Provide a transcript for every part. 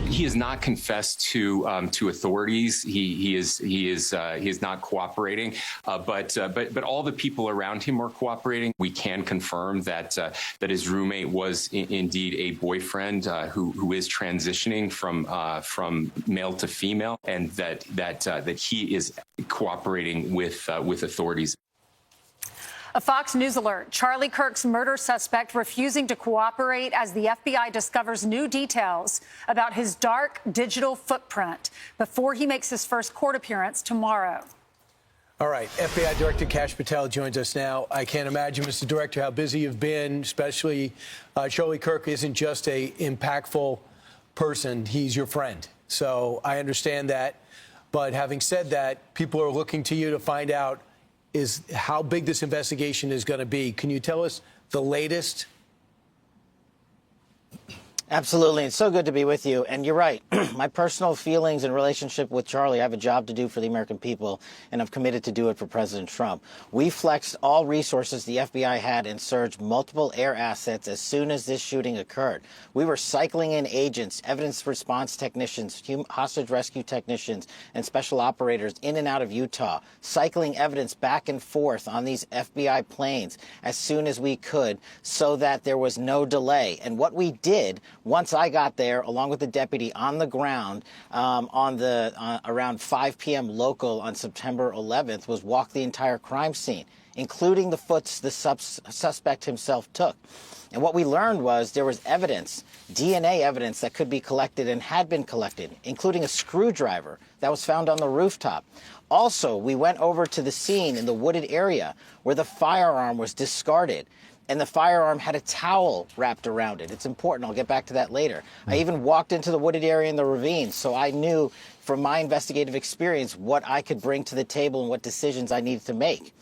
He has not confessed to authorities. He is not cooperating. But all the people around him are cooperating. We can confirm that his roommate was indeed a boyfriend who is transitioning from male to female, and that he is cooperating with authorities. A Fox News alert. Charlie Kirk's murder suspect refusing to cooperate as the FBI discovers new details about his dark digital footprint before he makes his first court appearance tomorrow. All right. FBI Director Kash Patel joins us now. I can't imagine, Mr. Director, how busy you've been, especially Charlie Kirk isn't just a impactful person. He's your friend. So I understand that. But having said that, people are looking to you to find out is how big this investigation is going to be. Can you tell us the latest? Absolutely. It's so good to be with you. And you're right. My personal feelings and relationship with Charlie, I have a job to do for the American people, and I'm committed to do it for President Trump. We flexed all resources the FBI had and surged multiple air assets as soon as this shooting occurred. We were cycling in agents, evidence response technicians, hostage rescue technicians, and special operators in and out of Utah, cycling evidence back and forth on these FBI planes as soon as we could so that there was no delay. And what we did once I got there, along with the deputy on the ground around 5 p.m. local on September 11th, was walk the entire crime scene, including the foots the suspect himself took. And what we learned was there was evidence, DNA evidence that could be collected and had been collected, including a screwdriver that was found on the rooftop. Also, we went over to the scene in the wooded area where the firearm was discarded. And the firearm had a towel wrapped around it. It's important. I'll get back to that later. I even walked into the wooded area in the ravine, so I knew from my investigative experience what I could bring to the table and what decisions I needed to make.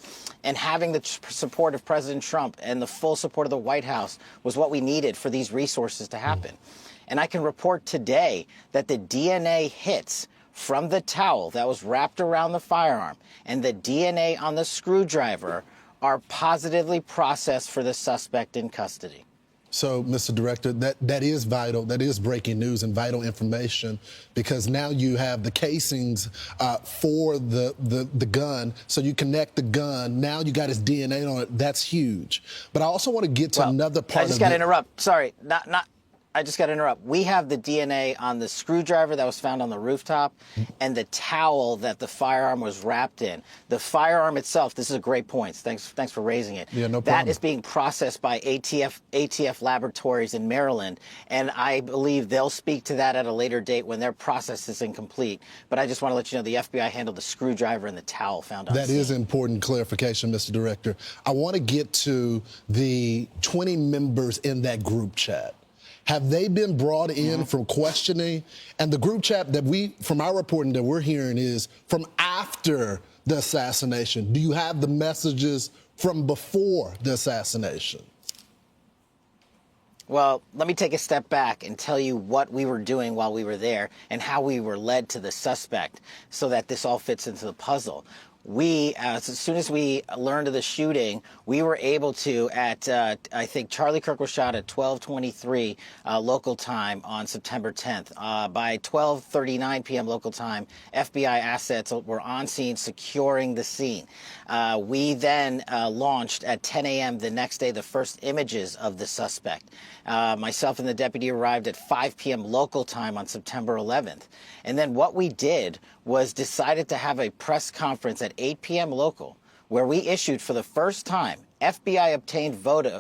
And having the support of President Trump and the full support of the White House was what we needed for these resources to happen. And I can report today that the DNA hits from the towel that was wrapped around the firearm and the DNA on the screwdriver are positively processed for the suspect in custody. So, Mr. Director, that is vital. That is breaking news and vital information, because now you have the casings for the gun. So you connect the gun. Now you got his DNA on it. That's huge. But I also want to get to another part of it. I just got to interrupt. Sorry, I just got to interrupt. We have the DNA on the screwdriver that was found on the rooftop and the towel that the firearm was wrapped in. The firearm itself, this is a great point. Thanks for raising it. Yeah, no problem. That is being processed by ATF laboratories in Maryland, and I believe they'll speak to that at a later date when their process is incomplete. But I just want to let you know the FBI handled the screwdriver and the towel found on the scene. That is important clarification, Mr. Director. I want to get to the 20 members in that group chat. Have they been brought in from questioning? And the group chat that from our reporting that we're hearing is from after the assassination. Do you have the messages from before the assassination? Well, let me take a step back and tell you what we were doing while we were there and how we were led to the suspect so that this all fits into the puzzle. We, as soon as we learned of the shooting, we were able to, I think Charlie Kirk was shot at 12:23 local time on September 10th. By 12:39 p.m. local time, FBI assets were on scene securing the scene. We then launched at 10 a.m. the next day the first images of the suspect. Myself and the deputy arrived at 5 p.m. local time on September 11th. And then what we did was decided to have a press conference at 8 p.m. local, where we issued for the first time FBI obtained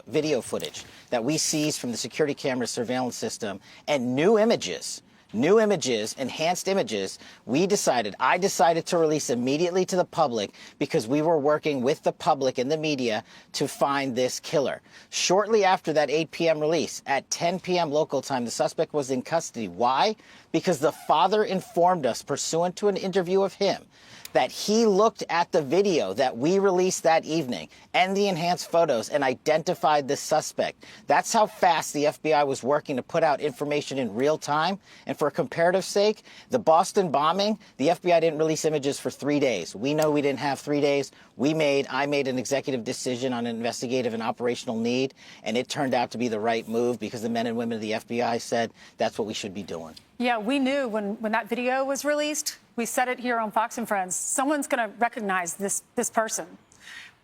video footage that we seized from the security camera surveillance system and new images, enhanced images. I decided to release immediately to the public because we were working with the public and the media to find this killer. Shortly after that 8 p.m. release, at 10 p.m. local time, the suspect was in custody. Why? Because the father informed us, pursuant to an interview of him, that he looked at the video that we released that evening and the enhanced photos and identified the suspect. That's how fast the FBI was working to put out information in real time. And for comparative sake, the Boston bombing, the FBI didn't release images for 3 days. We know we didn't have 3 days. I made an executive decision on investigative and operational need, and it turned out to be the right move because the men and women of the FBI said that's what we should be doing. Yeah, we knew when that video was released, we said it here on Fox and Friends, someone's going to recognize this person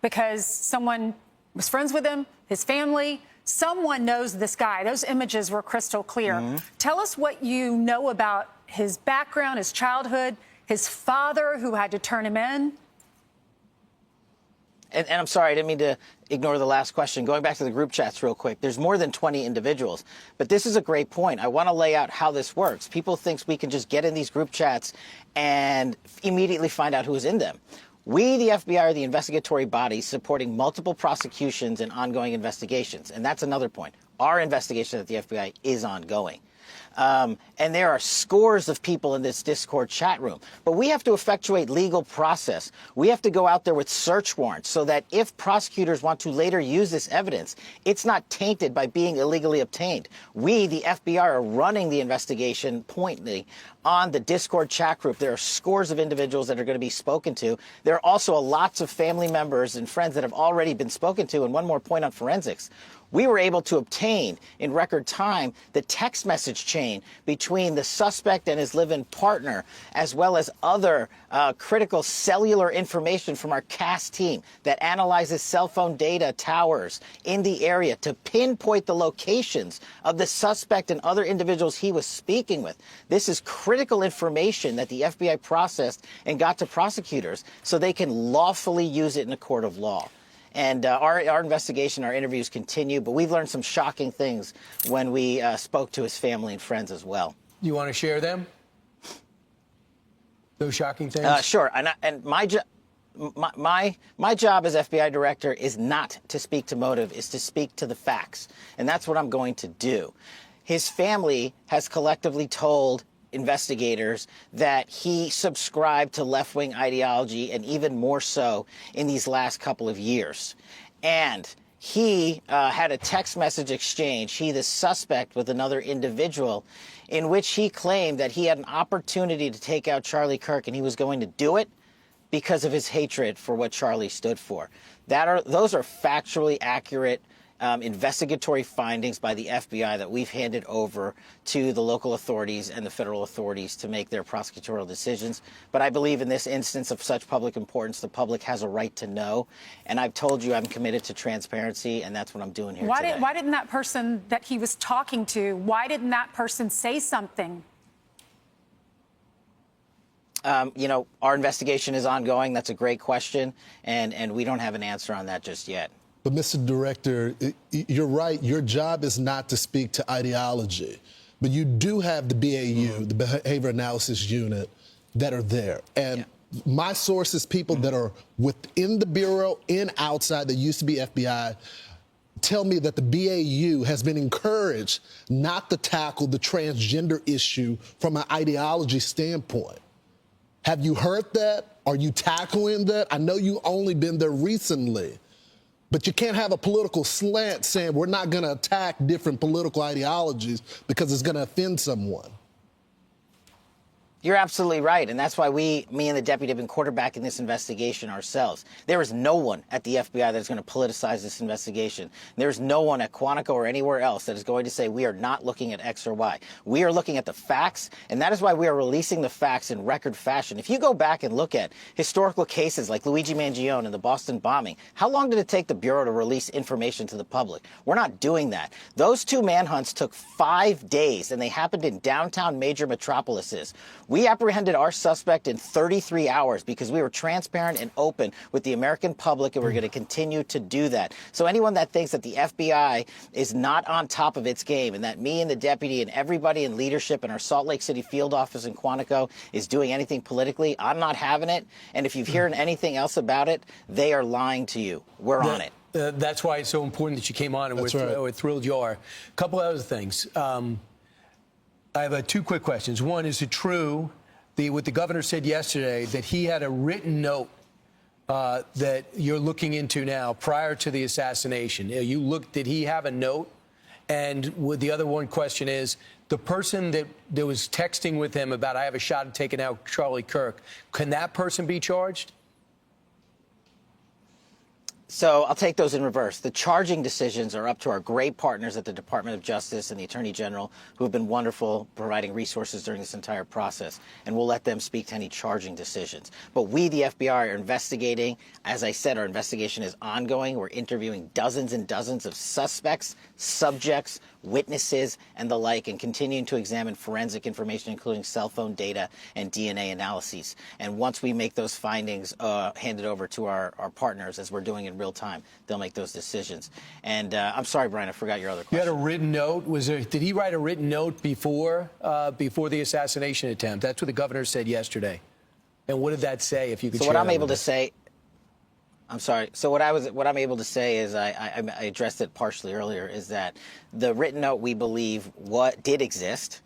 because someone was friends with him, his family, someone knows this guy. Those images were crystal clear. Tell us what you know about his background, his childhood, his father who had to turn him in. And I'm sorry, I didn't mean to ignore the last question. Going back to the group chats real quick, there's more than 20 individuals. But this is a great point. I want to lay out how this works. People think we can just get in these group chats and immediately find out who's in them. We, the FBI, are the investigatory body supporting multiple prosecutions and ongoing investigations. And that's another point. Our investigation at the FBI is ongoing. And there are scores of people in this Discord chat room. But we have to effectuate legal process. We have to go out there with search warrants so that if prosecutors want to later use this evidence, it's not tainted by being illegally obtained. We, the FBI, are running the investigation pointedly on the Discord chat group. There are scores of individuals that are going to be spoken to. There are also lots of family members and friends that have already been spoken to. And one more point on forensics. We were able to obtain in record time the text message chain between the suspect and his live-in partner, as well as other critical cellular information from our CAS team that analyzes cell phone data towers in the area to pinpoint the locations of the suspect and other individuals he was speaking with. This is critical information that the FBI processed and got to prosecutors so they can lawfully use it in a court of law. And our investigation, our interviews continue, but we've learned some shocking things when we spoke to his family and friends as well. You want to share them? Those shocking things? Sure. And my job as FBI director is not to speak to motive, is to speak to the facts. And that's what I'm going to do. His family has collectively told investigators that he subscribed to left-wing ideology, and even more so in these last couple of years. And he had a text message exchange, he the suspect, with another individual, in which he claimed that he had an opportunity to take out Charlie Kirk, and he was going to do it because of his hatred for what Charlie stood for. Those are factually accurate investigatory findings by the FBI that we've handed over to the local authorities and the federal authorities to make their prosecutorial decisions. But I believe in this instance of such public importance, the public has a right to know. And I've told you I'm committed to transparency, and that's what I'm doing here today. Why didn't that person that he was talking to, why didn't that person say something? You know, our investigation is ongoing. That's a great question, and we don't have an answer on that just yet. But, Mr. Director, you're right. Your job is not to speak to ideology. But you do have the BAU, the Behavior Analysis Unit, that are there. And my sources, people that are within the Bureau and outside that used to be FBI, tell me that the BAU has been encouraged not to tackle the transgender issue from an ideology standpoint. Have you heard that? Are you tackling that? I know you've only been there recently. But you can't have a political slant saying we're not going to attack different political ideologies because it's going to offend someone. You're absolutely right, and that's why me and the deputy have been quarterbacking this investigation ourselves. There is no one at the FBI that is going to politicize this investigation. There's no one at Quantico or anywhere else that is going to say we are not looking at X or Y. We are looking at the facts, and that is why we are releasing the facts in record fashion. If you go back and look at historical cases like Luigi Mangione and the Boston bombing, how long did it take the Bureau to release information to the public? We're not doing that. Those two manhunts took 5 days, and they happened in downtown major metropolises. We apprehended our suspect in 33 hours because we were transparent and open with the American public, and we're going to continue to do that. So anyone that thinks that the FBI is not on top of its game and that me and the deputy and everybody in leadership in our Salt Lake City field office in Quantico is doing anything politically, I'm not having it. And if you've heard anything else about it, they are lying to you. We're on it. That's why it's so important that you came on, and we're thrilled you are. A couple other things. I have 2 quick questions. One, is it true what the governor said yesterday, that he had a written note that you're looking into now prior to the assassination. Did he have a note? And the other one question is, the person that was texting with him about, I have a shot at taking out Charlie Kirk, can that person be charged? So I'll take those in reverse. The charging decisions are up to our great partners at the Department of Justice and the Attorney General, who have been wonderful providing resources during this entire process, and we'll let them speak to any charging decisions. But we, the FBI, are investigating. As I said, our investigation is ongoing. We're interviewing dozens and dozens of suspects, subjects, witnesses, and the like, and continuing to examine forensic information, including cell phone data and DNA analyses. And once we make those findings handed over to our partners, as we're doing in real time, they'll make those decisions. And I'm sorry, Brian, I forgot your other question. You had a written note. Did he write a written note before the assassination attempt? That's what the governor said yesterday. And what did that say, if you could share what I'm that able with to us? say, I'm sorry. So what I'm able to say is, I addressed it partially earlier, is that the written note, we believe, did exist,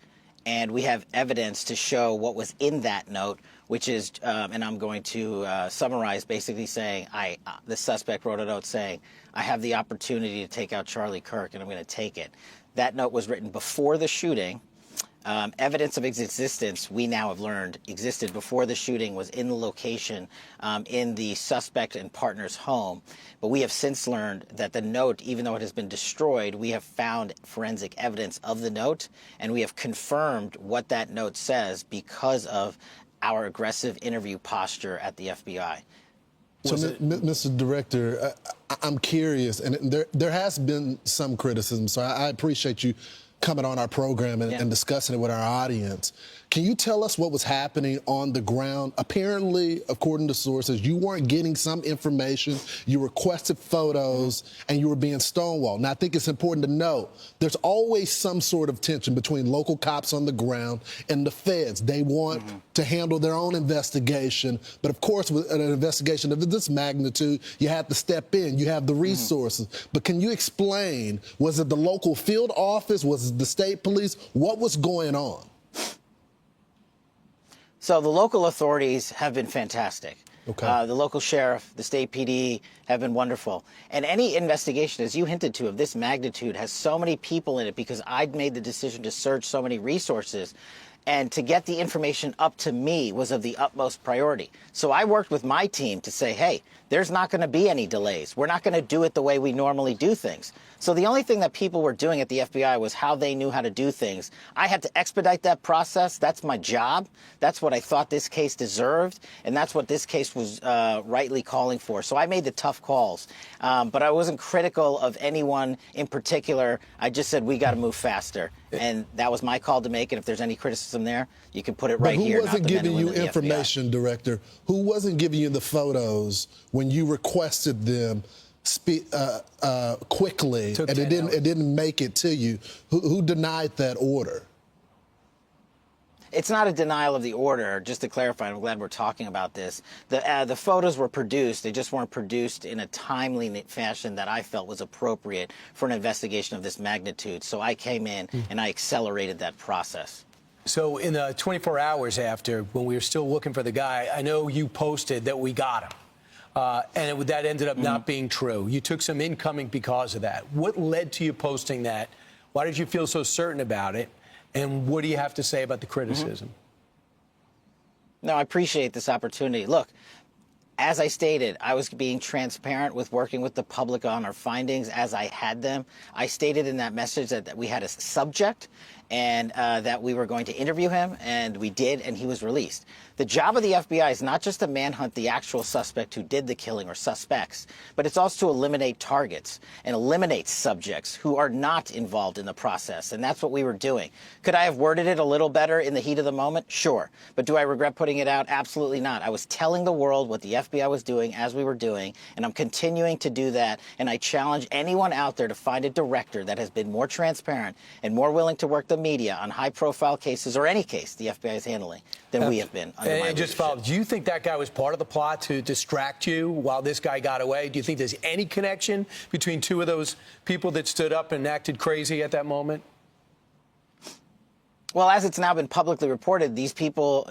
and we have evidence to show what was in that note, which is, and I'm going to summarize, basically saying, the suspect wrote a note saying, I have the opportunity to take out Charlie Kirk, and I'm going to take it. That note was written before the shooting. Evidence of its existence, we now have learned, existed before the shooting, was in the location in the suspect and partner's home. But we have since learned that the note, even though it has been destroyed, we have found forensic evidence of the note, and we have confirmed what that note says because of our aggressive interview posture at the FBI. So, Mr. Director, I'm curious, and there has been some criticism, so I appreciate you coming on our program and discussing it with our audience. Can you tell us what was happening on the ground? Apparently, according to sources, you weren't getting some information, you requested photos, and you were being stonewalled. Now, I think it's important to note there's always some sort of tension between local cops on the ground and the feds. They want to handle their own investigation, but of course, with an investigation of this magnitude, you have to step in, you have the resources. But can you explain, was it the local field office, was it the state police? What was going on? So the local authorities have been fantastic. Okay. The local sheriff, the state PD have been wonderful. And any investigation, as you hinted to, of this magnitude has so many people in it because I'd made the decision to surge so many resources. And to get the information up to me was of the utmost priority. So I worked with my team to say, hey, there's not going to be any delays. We're not going to do it the way we normally do things. So the only thing that people were doing at the FBI was how they knew how to do things. I had to expedite that process. That's my job. That's what I thought this case deserved. And that's what this case was rightly calling for. So I made the tough calls. But I wasn't critical of anyone in particular. I just said, we got to move faster. And that was my call to make. And if there's any criticism there, you can put it right here. Who wasn't giving you information, Director? Who wasn't giving you the photos when you requested them quickly and it didn't make it to you? Who denied that order? It's not a denial of the order. Just to clarify, I'm glad we're talking about this. The photos were produced. They just weren't produced in a timely fashion that I felt was appropriate for an investigation of this magnitude. So I came in and I accelerated that process. So in the 24 hours after, when we were still looking for the guy, I know you posted that we got him. And that ended up not being true. You took some incoming because of that. What led to you posting that? Why did you feel so certain about it? And what do you have to say about the criticism? No, I appreciate this opportunity. Look, as I stated, I was being transparent with working with the public on our findings as I had them. I stated in that message that we had a subject and that we were going to interview him, and we did, and he was released. The job of the FBI is not just to manhunt the actual suspect who did the killing or suspects, but it's also to eliminate targets and eliminate subjects who are not involved in the process, and that's what we were doing. Could I have worded it a little better in the heat of the moment? Sure. But do I regret putting it out? Absolutely not. I was telling the world what the FBI was doing as we were doing, and I'm continuing to do that, and I challenge anyone out there to find a director that has been more transparent and more willing to work the media on high-profile cases, or any case the FBI is handling, than we have been under my just follow, do you think that guy was part of the plot to distract you while this guy got away? Do you think there's any connection between two of those people that stood up and acted crazy at that moment? Well, as it's now been publicly reported,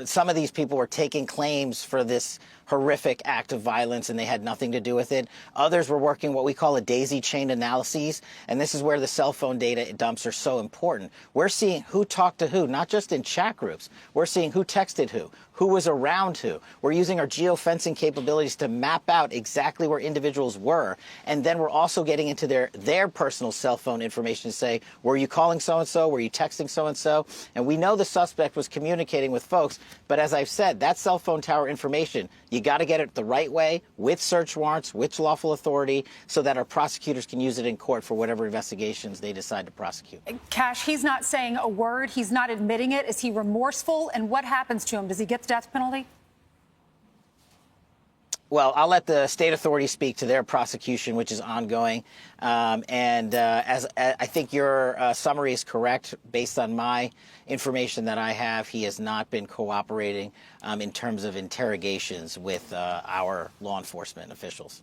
some of these people were taking claims for this horrific act of violence, and they had nothing to do with it. Others were working what we call a daisy chain analyses, and this is where the cell phone data dumps are so important. We're seeing who talked to who, not just in chat groups. We're seeing who texted who was around who. We're using our geofencing capabilities to map out exactly where individuals were, and then we're also getting into their personal cell phone information to say, were you calling so-and-so? Were you texting so-and-so? And we know the suspect was communicating with folks, but as I've said, that cell phone tower information, you got to get it the right way, with search warrants, with lawful authority, so that our prosecutors can use it in court for whatever investigations they decide to prosecute. Kash, he's not saying a word. He's not admitting it. Is he remorseful? And what happens to him? Does he get the death penalty? Well, I'll let the state authorities speak to their prosecution, which is ongoing. As I think your summary is correct, based on my information that I have, he has not been cooperating in terms of interrogations with our law enforcement officials.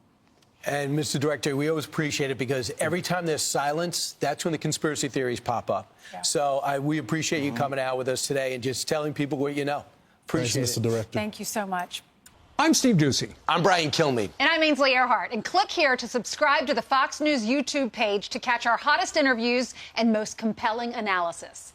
And, Mr. Director, we always appreciate it because every time there's silence, that's when the conspiracy theories pop up. Yeah. So we appreciate you coming out with us today and just telling people what you know. Appreciate Thanks, it. Mr. Director. Thank you so much. I'm Steve Doocy. I'm Brian Kilmeade. And I'm Ainsley Earhart. And click here to subscribe to the Fox News YouTube page to catch our hottest interviews and most compelling analysis.